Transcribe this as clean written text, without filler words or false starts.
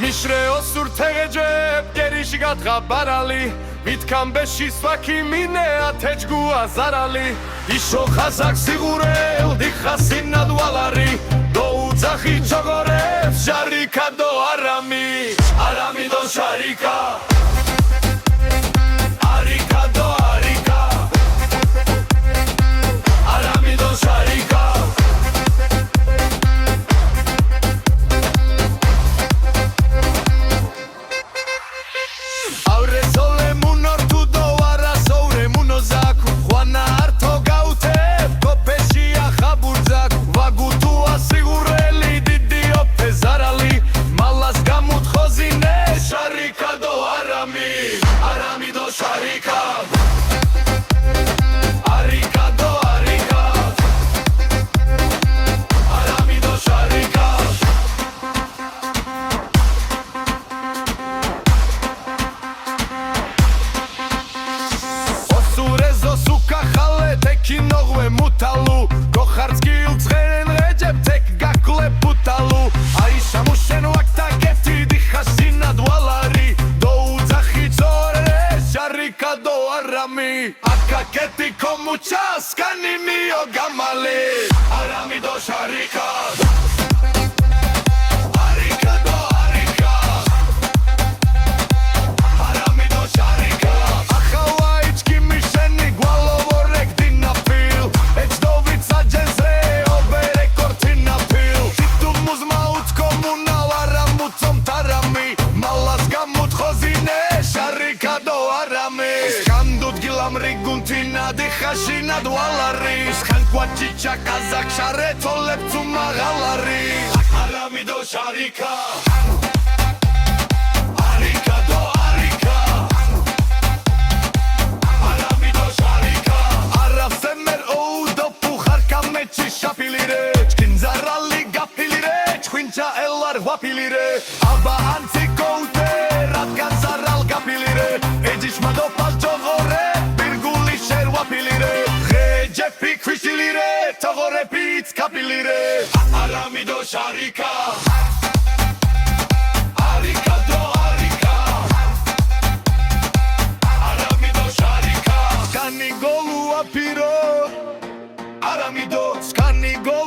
მიშრეო სურთეღეჯებ გერიში გადღაბარალი მითქამბეში სვაქი მინე ათეჯგუა ზარალი იშო ხაზაკ სიღურელ დიხასინად ვალარი დოუძახი ჩოგორებს შარიკა დო არამი არამი დო შარიკა არიკა დო არიკა არამი დო შარიკა ნოღვე მუთალუ გოხარცკილ ცხენ რეჯებ თეკ გაკლე პუტალუ აი სამუშენ ვაკთა გეთი დიხასინად ვალარი დოუძახი წორე შარიკა დო არამი აკა გეთი კომუჩა სკანი მიო გამალე არამი დო შარიკა დიხაშინად ვალარი სხანკვაჭიჭა კაზაკ შარეთოლებს უმაღალარი არამი დო შარიკა არიკა დო არიკა არამი დო შარიკა არაფსემერ ოუდო პუხარკამეჩი შაფილირე ჩკინზარალი გაფილირე ჩხვინჩა ელარ ვაფილირე აბა ანცი კოუტე რადგან ზარალ გაფილირე ეჯიშმა დო პალჯოღორე Jeffy Christilire, Togore Pits Capilire, Arami do Sharika, Arika do Arika, Arami do Sharika, Scani Golu Apiro, Arami do Scani Golu.